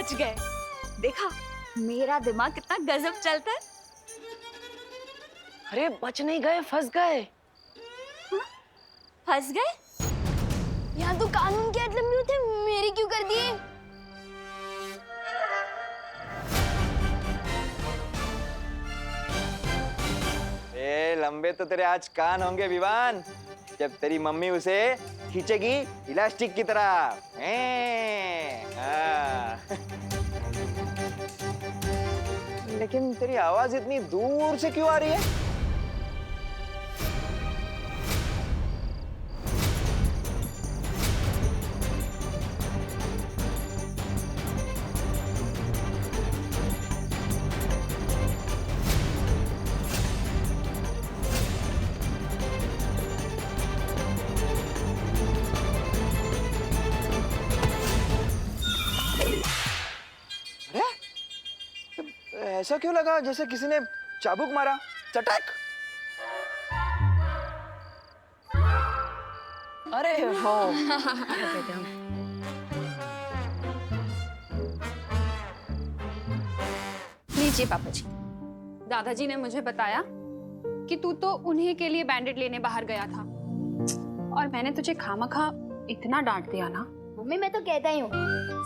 बच गए। देखा मेरा दिमाग कितना गजब चलता है। अरे बच नहीं गए, फंस गए। फंस गए? यहाँ तो कानून के लंबे होते, मेरी क्यों कर दिए? ए लंबे तो तेरे आज कान होंगे विवान, जब तेरी मम्मी उसे खींचेगी इलास्टिक की तरह। लेकिन तेरी आवाज इतनी दूर से क्यों आ रही है? ऐसा क्यों लगा जैसे किसी ने चाबुक मारा? चटक। अरे हो लीजिए पापा जी, दादाजी ने मुझे बताया कि तू तो उन्हीं के लिए बैंडेड लेने बाहर गया था और मैंने तुझे खामखा इतना डांट दिया ना। मम्मी मैं तो कहता ही हूँ,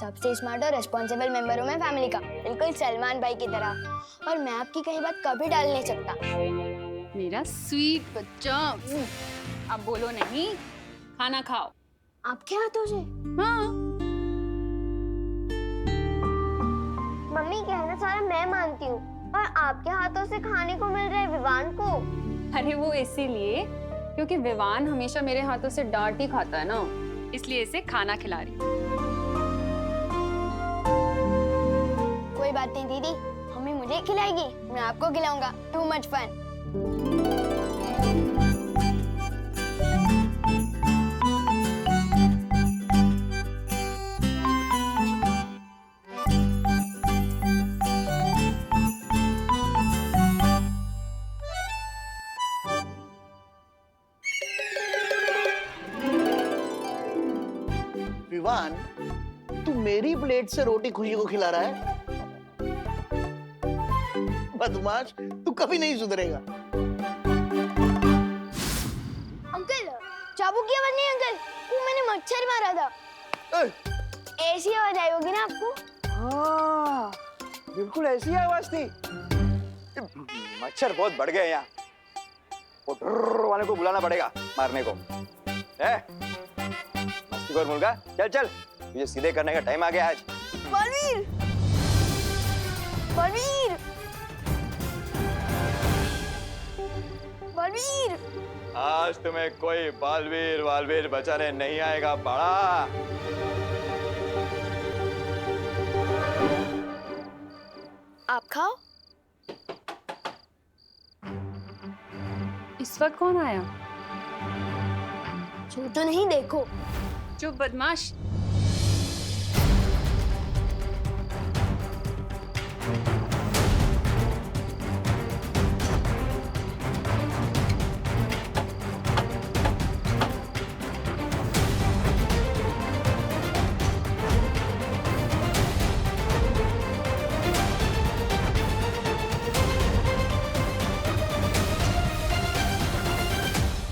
सबसे स्मार्ट और रिस्पॉन्सिबल मेंबर हूँ मैं फैमिली का, बिल्कुल सलमान भाई की तरह। और मैं आपकी कहीं बात कभी डाल नहीं सकता। मेरा स्वीट बच्चा। अब बोलो नहीं, खाना खाओ। आपके हाथों से? हाँ। मम्मी कहना सारा मैं मानती हूँ, और आपके हाथों से खाने को मिल रहा है विवान को। अरे वो इसीलिए क्योंकि विवान हमेशा मेरे हाथों से डांट ही खाता है ना, इसलिए इसे खाना खिला रही। कोई बात नहीं दीदी, मम्मी मुझे खिलाएगी, मैं आपको खिलाऊंगा। Too much fun. विवान, तू मेरी प्लेट से रोटी खुशी को खिला रहा है? बदमाश, तू कभी नहीं सुधरेगा। अंकल, चाबुक की आवाज नहीं अंकल, वो मैंने मच्छर मारा था। ऐसी आवाज आई होगी ना आपको? हाँ, बिल्कुल ऐसी आवाज थी। मच्छर बहुत बढ़ गए यहाँ, वो ड्रर वाले को बुलाना पड़ेगा मारने को। मस्ती कर मुर्गा, चल चल, तुझे सीधे करने का टाइम आ गया आज। बलवीर, बलवीर, बलवीर। आज तुम्हें कोई बालवीर वालवीर बचाने नहीं आएगा बड़ा। आप खाओ। इस वक्त कौन आया? छू तो नहीं, देखो। चुप बदमाश।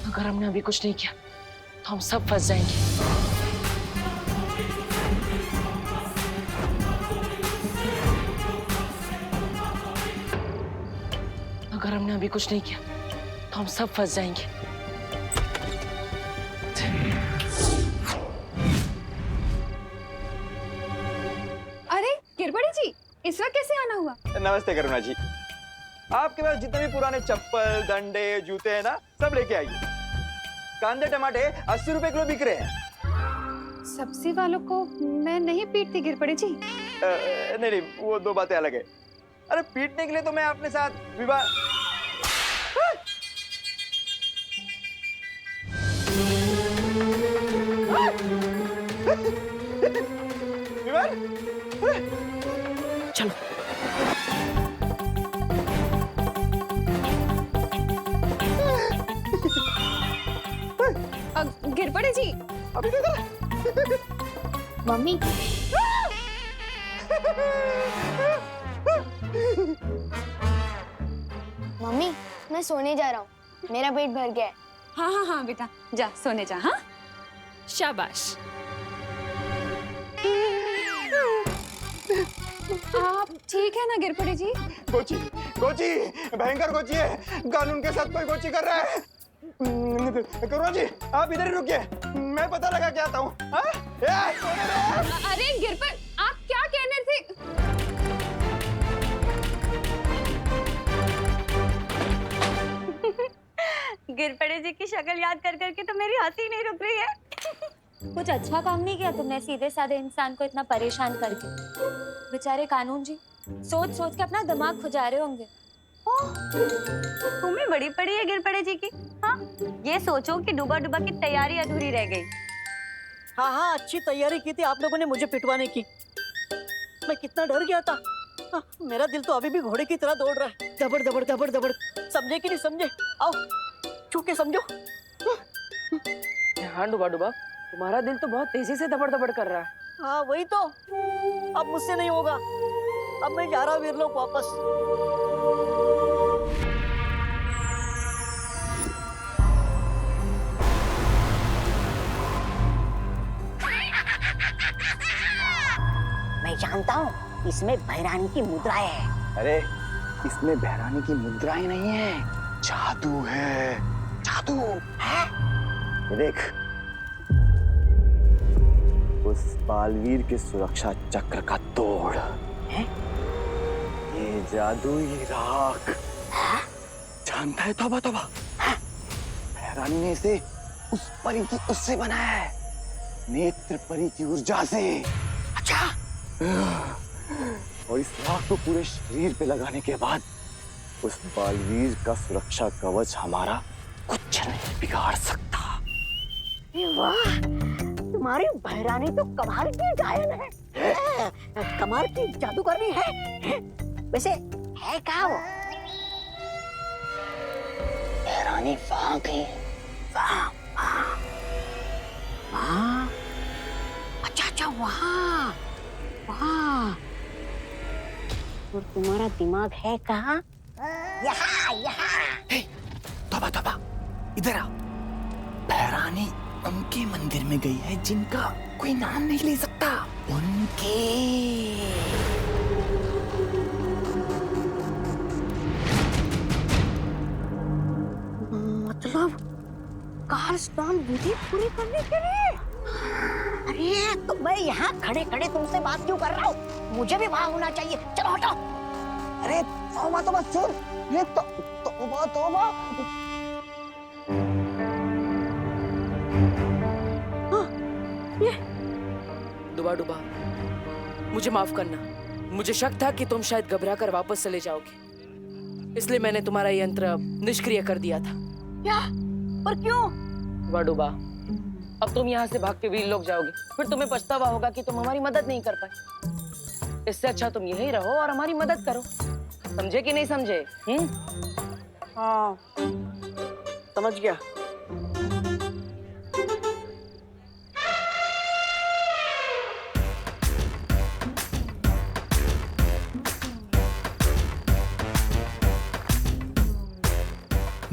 अगर हमने अभी कुछ नहीं किया तो हम सब फंस जाएंगे। अगर हमने अभी कुछ नहीं किया तो हम सब फंस जाएंगे। अरे गिरबड़ी जी, इस वक्त कैसे आना हुआ? नमस्ते करुणा जी, आपके पास जितने भी पुराने चप्पल डंडे जूते हैं ना, सब लेके आइए। कांदे टमाटे 80 रुपए किलो बिक रहे हैं। सब्जी वालों को मैं नहीं पीटती गिरबड़ी जी। नहीं नहीं, वो दो बातें अलग है। अरे पीटने के लिए तो मैं अपने साथ विवाह। चलो। गिरबड़ी जी, अभी मम्मी मम्मी मैं सोने जा रहा हूँ, मेरा पेट भर गया है। हाँ हाँ हाँ बेटा, जा सोने जा। हाँ शाबाश। आप ठीक है ना गिरपड़े जी? कोची कोची भयंकर कोची है, कानून के साथ कोई कोची कर रहा है। करुणा जी आप इधर ही रुकिए, मैं पता लगा के आता हूँ। अरे गिरपड़ आप क्या कहने थे? गिरपड़े जी की शक्ल याद कर करके तो मेरी हंसी नहीं रुक रही है। कुछ अच्छा काम नहीं किया तुमने सीधे साधे इंसान को इतना परेशान करके। बेचारे कानून जी सोच सोच के अपना दिमाग खुजा रहे होंगे। तुम्हें बड़ी पड़ी है गिरपड़े जी की। हाँ ये सोचो कि डूबा डूबा की तैयारी अधूरी रह गई। हाँ हाँ अच्छी तैयारी की थी आप लोगों ने मुझे पिटवाने की। मैं कितना डर गया था। हाँ, मेरा दिल तो अभी भी घोड़े की तरह दौड़ रहा है, दबड़ दबड़ दबड़ दबड़। समझे कि नहीं समझे? आओ छू के समझो। हाँ डूबा डूबा, तुम्हारा दिल तो बहुत तेजी से दबड़ दबड़ कर रहा है। हाँ वही तो, अब मुझसे नहीं होगा। अब मैं जा रहा हूँ वीरलोक वापस। मैं जानता हूँ इसमें भैरानी की मुद्राएं है। अरे इसमें बहरानी की मुद्राएं नहीं है, जादू है। जादू है? ये देख, उस बालवीर के सुरक्षा चक्र का तोड़ है ये जादुई राख। जानता है? तौबा तौबा, बहरानी ने इसे उस परी की उससे बनाया है, नेत्र परी की ऊर्जा से। अच्छा। और इस राख को पूरे शरीर पे लगाने के बाद उस बालवीर का सुरक्षा कवच हमारा कुछ नहीं बिगाड़ सकता। वाह, तुम्हारी भैरानी तो कमाल की गायन है, कमाल की जादूगरनी है। वैसे है क्या वो? भैरानी वहां गई, वहां वहां। अच्छा अच्छा वहां वहां। और तुम्हारा दिमाग है कहाँ? यहाँ यहाँ। तौबा तौबा, इधर आ। भैरानी उनके मंदिर में गई है जिनका कोई नाम नहीं ले सकता। उनके मतलब काल स्नान विधि पूरी करने के लिए। अरे तो मैं यहाँ खड़े खड़े तुमसे बात क्यों कर रहा हूँ? मुझे भी वहां होना चाहिए। चलो हटो। अरे तौबा तौबा सुन, ये तौबा तौबा। डूबा डूबा, मुझे माफ करना। मुझे शक था कि तुम शायद घबरा कर वापस चले जाओगे, इसलिए मैंने तुम्हारा यंत्र निष्क्रिय कर दिया था। क्या? और क्यों? डूबा डूबा, अब तुम यहाँ से भाग के वीरलोक जाओगे, फिर तुम्हें पछतावा होगा कि तुम हमारी मदद नहीं कर पाए। इससे अच्छा तुम यहीं रहो और हमारी मदद करो। समझे कि नहीं समझे? हाँ समझ गया।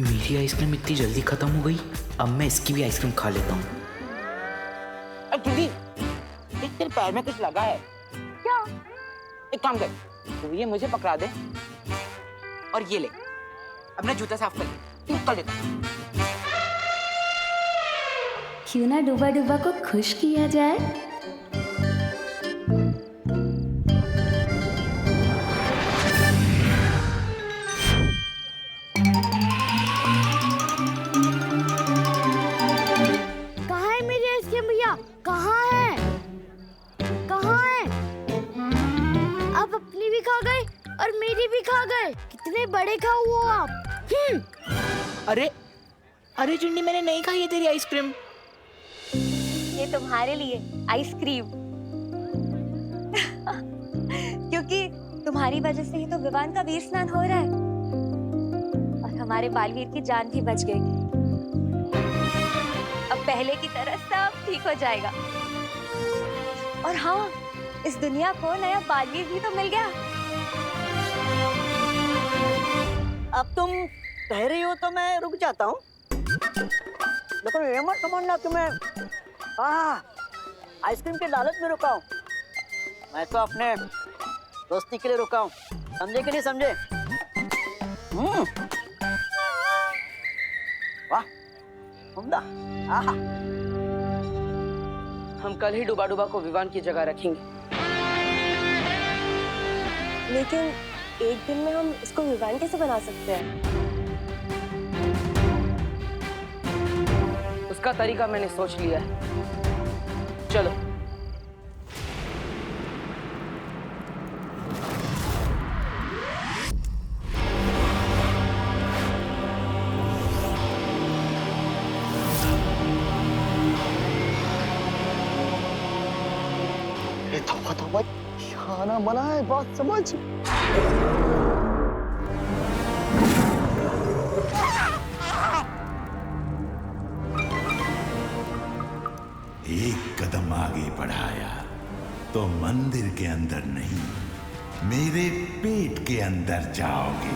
मेरी आइसक्रीम इतनी जल्दी खत्म हो गई, अब मैं इसकी भी आइसक्रीम खा लेता हूँ। दीदी तेरे पैर में कुछ लगा है क्या? एक काम कर, तू ये मुझे पकड़ा दे और ये ले अपना जूता साफ कर ले। तू कर देता। क्यों ना डूबा डूबा को खुश किया जाए। कहाँ है मेरी आइसक्रीम भैया? कहाँ है? कहाँ है? आप अपनी भी खा गए और मेरी भी खा गए। कितने बड़े खाओ हो आप। अरे अरे चिंडी, मैंने नहीं खाई है तेरी आइसक्रीम। ये तुम्हारे लिए आइसक्रीम। क्योंकि तुम्हारी वजह से ही तो विवान का वीर स्नान हो रहा है और हमारे बालवीर की जान भी बच गई। अब पहले की तरह सब ठीक हो जाएगा। और हाँ, इस दुनिया को नया बालवीर भी तो मिल गया। अब तुम कह रही हो तो मैं रुक जाता हूँ, लेकिन ये मत समझना कि मैं आइसक्रीम के लालच में रुका हूँ। मैं तो अपने दोस्ती के लिए रुका हूँ, समझे कि नहीं समझे? वाह, उम्दा। आहा। हम कल ही डूबा डूबा को विवान की जगह रखेंगे। लेकिन एक दिन में हम इसको विवान कैसे बना सकते हैं? उसका तरीका मैंने सोच लिया है। चलो। तौबा, खाना बना है, बात समझ। एक कदम आगे बढ़ाया तो मंदिर के अंदर नहीं, मेरे पेट के अंदर जाओगे।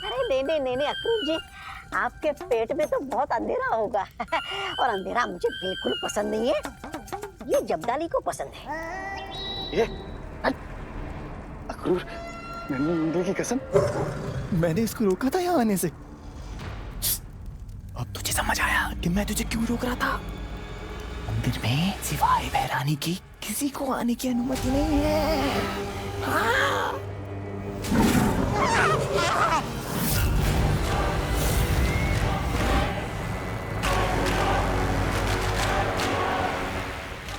अरे नहीं अक्रूर जी, आपके पेट में तो बहुत अंधेरा होगा और अंधेरा मुझे बिल्कुल पसंद नहीं है। ये जब्दाली को पसंद है। ये अक्रूर, मंदिर की कसम, मैंने इसको रोका था यहाँ आने से। अब तुझे समझ आया कि मैं तुझे क्यों रोक रहा था। मंदिर में सिवाय बहरानी की किसी को आने की अनुमति नहीं है। हाँ।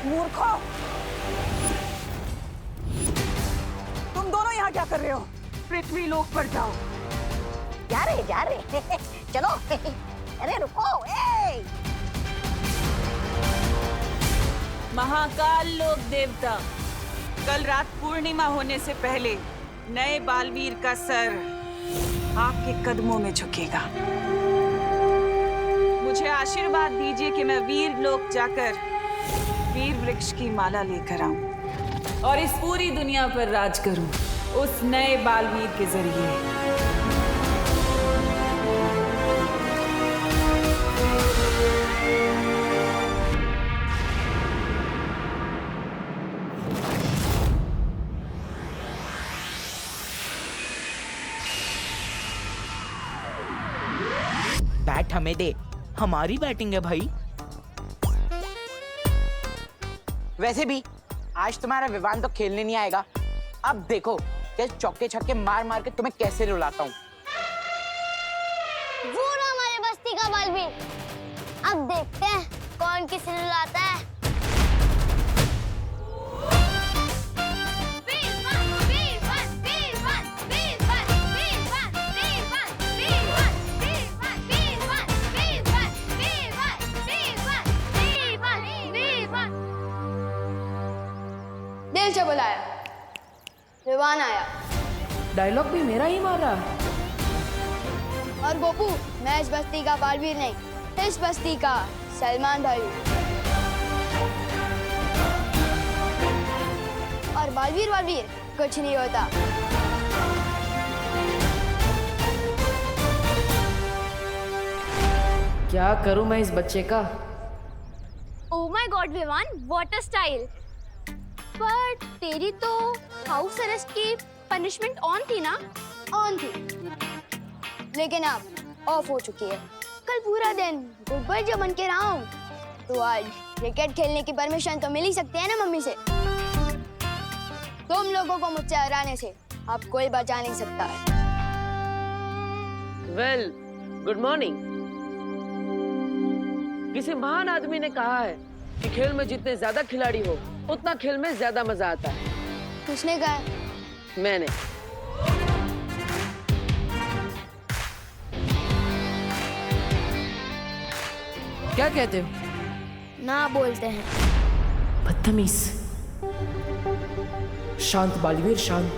मूर्खों, तुम दोनों यहाँ क्या कर रहे हो? पृथ्वी लोक पर जाओ। जा रहे चलो। अरे रुको, ए! महाकाल लोक देवता, कल रात पूर्णिमा होने से पहले नए बालवीर का सर आपके कदमों में झुकेगा। मुझे आशीर्वाद दीजिए कि मैं वीर लोक जाकर वीर वृक्ष की माला लेकर आऊं और इस पूरी दुनिया पर राज करूं उस नए बालवीर के जरिए। बैट हमें दे, हमारी बैटिंग है भाई। वैसे भी आज तुम्हारा विवान तो खेलने नहीं आएगा। अब देखो कि चौके छक्के मार मार के तुम्हें कैसे रुलाता हूँ। वो ना हमारे बस्ती का बालवीर। अब देखते हैं कौन किसे रुलाता है। दिल से बुलाया, विवान आया। डायलॉग भी मेरा ही मार रहा है। और गोपू, मैं इस बस्ती का बालवीर नहीं, इस बस्ती का सलमान भाई। और बालवीर कुछ नहीं होता। क्या करूं मैं इस बच्चे का? Oh my god Vivaan, what a style. पर तेरी तो हाउस अरेस्ट की पनिशमेंट ऑन थी ना? ऑन थी, लेकिन अब ऑफ हो चुकी है। कल पूरा दिन गुड बाय जो बन के रहा हूँ, तो आज क्रिकेट खेलने की परमिशन तो मिल ही सकती है ना मम्मी से। तुम लोगों को मुझसे हराने से अब कोई बचा नहीं सकता है। Well, good morning. किसी महान आदमी ने कहा है कि खेल में जितने ज्यादा खिलाड़ी हो उतना खेल में ज्यादा मजा आता है। किसने कहा? मैंने। क्या कहते हो? ना बोलते हैं। बदतमीज। शांत बालवीर, शांत।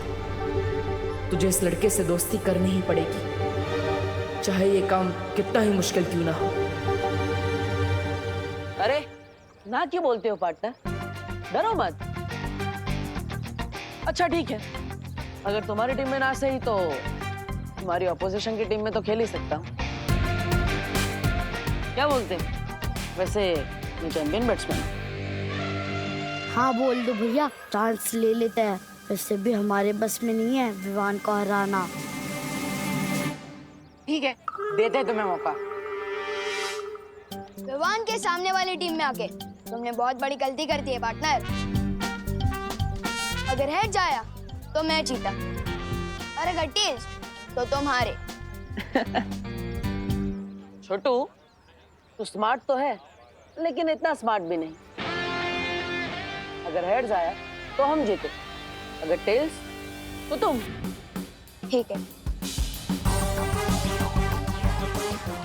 तुझे इस लड़के से दोस्ती करनी ही पड़ेगी, चाहे ये काम कितना ही मुश्किल क्यों ना हो। अरे ना क्यों बोलते हो पार्टनर? डरो मत। अच्छा ठीक है, अगर तुम्हारी टीम में ना सही तो तुम्हारी ऑपोजिशन की टीम में तो खेल ही सकता हूँ। क्या बोलते हैं? वैसे ये चैंपियन बैट्समैन। हाँ बोल दो भैया, चांस ले लेते हैं। वैसे भी हमारे बस में नहीं है विवान को हराना। ठीक है, देते हैं तुम्हें मौका। विवान के सामने वाली टीम में आके तुमने बहुत बड़ी गलती कर दी है पार्टनर। अगर हेड जाया तो मैं जीता, और अगर टेल्स तो तुम हारे। छोटू, तू स्मार्ट तो है लेकिन इतना स्मार्ट भी नहीं। अगर हेड्स आया तो हम जीते, अगर टेल्स तो तुम। ठीक है।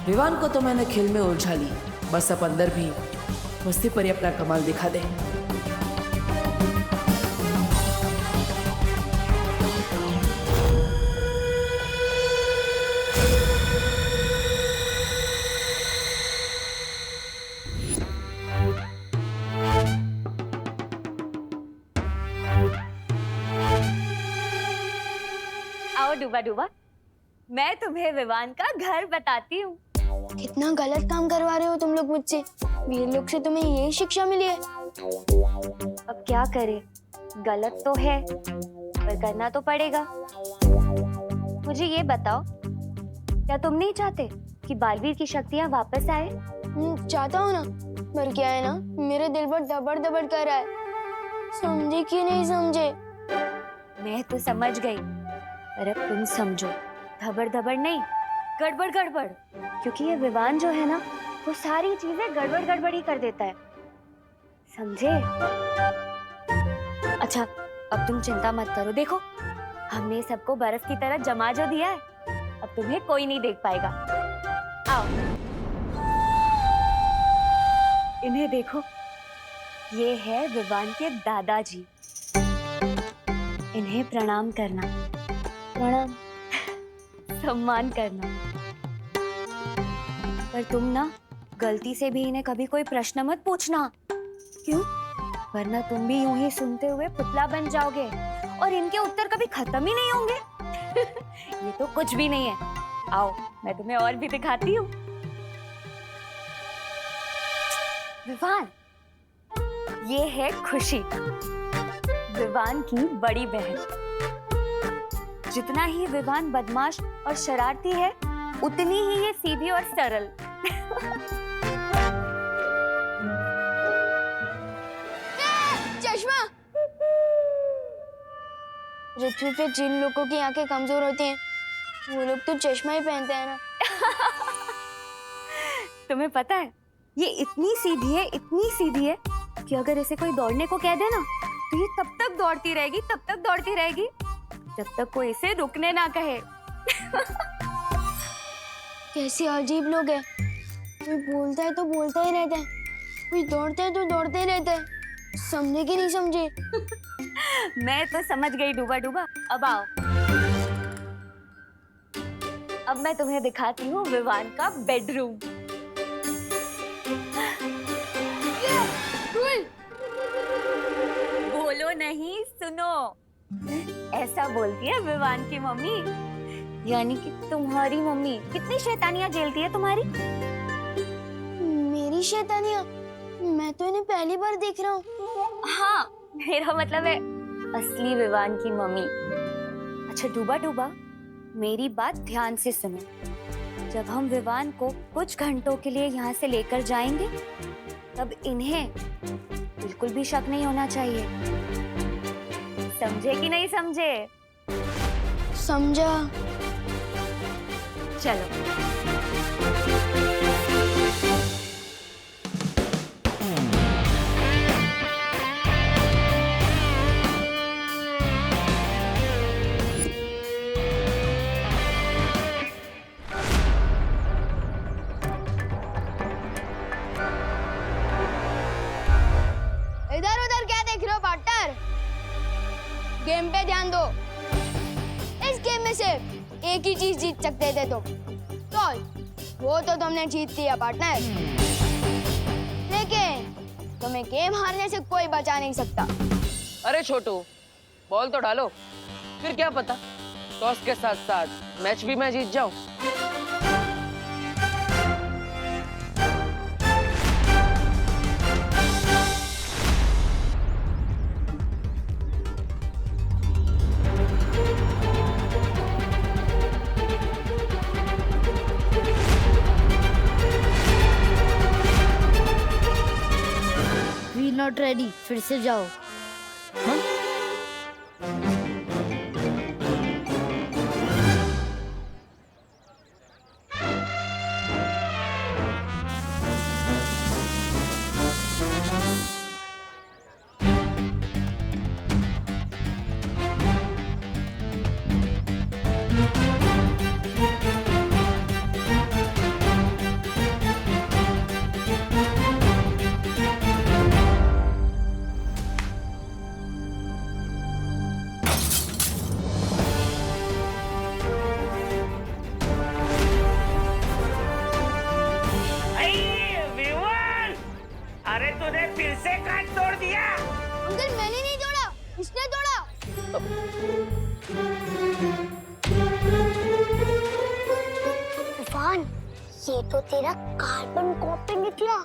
विवान को तो मैंने खेल में उलझा ली, बस अब अंदर भी मस्ती पर ही अपना कमाल दिखा दे। आओ डूबा डूबा, मैं तुम्हें विवान का घर बताती हूँ। कितना गलत काम करवा रहे हो तुम लोग मुझसे। वीर लोग से तुम्हें यही शिक्षा मिली है। अब क्या करे, गलत तो है पर करना तो पड़ेगा। मुझे ये बताओ, क्या तुम नहीं चाहते कि बालवीर की शक्तियाँ वापस आए? चाहता हूँ ना, पर क्या है ना, मेरे दिल पर दबड़ दबड़ कर रहा है। समझे कि नहीं समझे? मैं तो समझ गई, पर अब तुम समझो। धबड़ धबड़ नहीं, गड़बड़ गड़बड़। क्योंकि ये विवान जो है ना, वो सारी चीजें गड़बड़ गड़बड़ ही कर देता है, समझे? अच्छा, अब तुम चिंता मत करो। देखो, हमने सबको बर्फ की तरह जमा जो दिया है, अब तुम्हें कोई नहीं देख पाएगा। आओ, इन्हें देखो, ये है विवान के दादाजी। इन्हें प्रणाम करना। प्रणाम। सम्मान करना। पर तुम ना गलती से भी इन्हें कभी कोई प्रश्न मत पूछना। क्यों? वरना तुम भी यूं ही सुनते हुए पुतला बन जाओगे और इनके उत्तर कभी खत्म ही नहीं होंगे। ये तो कुछ भी नहीं है। आओ, मैं तुम्हें और भी दिखाती हूँ। विवान, ये है खुशी, विवान की बड़ी बहन। जितना ही विवान बदमाश और शरारती है, उतनी ही ये सीधी और सरल। चश्मा। पृथ्वी पे जिन लोगों की आंखें कमजोर होती हैं, वो लोग तो चश्मा ही पहनते हैं ना। तुम्हें पता है, ये इतनी सीधी है कि अगर इसे कोई दौड़ने को कह दे ना, तो ये तब तक दौड़ती रहेगी जब तक कोई इसे रुकने ना कहे। कैसे अजीब लोग हैं। कोई बोलता है तो बोलता ही रहता है, कोई दौड़ता है तो दौड़ते ही रहता है। समझे कि नहीं समझे? मैं तो समझ गई डूबा डूबा। अब आओ, अब मैं तुम्हें दिखाती हूँ विवान का बेडरूम। बोलो नहीं, सुनो। ऐसा बोलती है विवान की मम्मी, यानी कि तुम्हारी मम्मी। कितनी शैतानियां झेलती है तुम्हारी। मेरी शैतानियां? मैं तो इन्हें पहली बार देख रहा हूँ। हाँ, मेरा मतलब है असली विवान की मम्मी। अच्छा डूबा डूबा, मेरी बात ध्यान से सुनो। जब हम विवान को कुछ घंटों के लिए यहाँ से लेकर जाएंगे, तब इन्हें बिल्कुल भी शक नहीं होना चाहिए। समझे कि नहीं समझे? समझा। चलो। इधर उधर क्या देख रहे हो पार्टनर? गेम पे ध्यान दो। इस गेम में सिर्फ एक ही चीज जीत सकते थे तुम। तो वो तो तुमने जीत लिया पार्टनर, लेकिन तुम्हें गेम हारने से कोई बचा नहीं सकता। अरे छोटू, बॉल तो डालो, फिर क्या पता टॉस के साथ साथ मैच भी मैं जीत जाऊं। वी नॉट रेडी, फिर से जाओ। अरे तूने फिर से काट तोड़ दिया। अंकल मैंने नहीं तोड़ा, इसने तोड़ा। तूफान, ये तो तेरा कार्बन कॉपी निकला।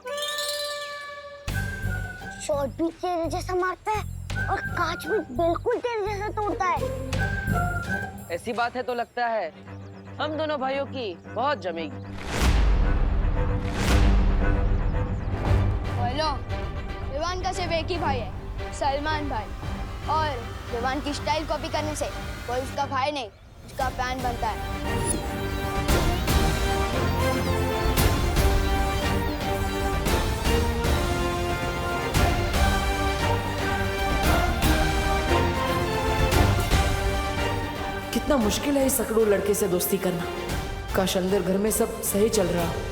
शॉट भी तेरे जैसा मारता है और कांच भी बिल्कुल तेरे जैसा तोड़ता है। ऐसी बात है तो लगता है हम दोनों भाइयों की बहुत जमेगी। बोलो, विवान का सिर्फ एक ही भाई है, सलमान भाई। और विवान की स्टाइल कॉपी करने से कोई उसका भाई नहीं, उसका फैन बनता है। कितना मुश्किल है इस सकड़ू लड़के से दोस्ती करना। काश अंदर घर में सब सही चल रहा।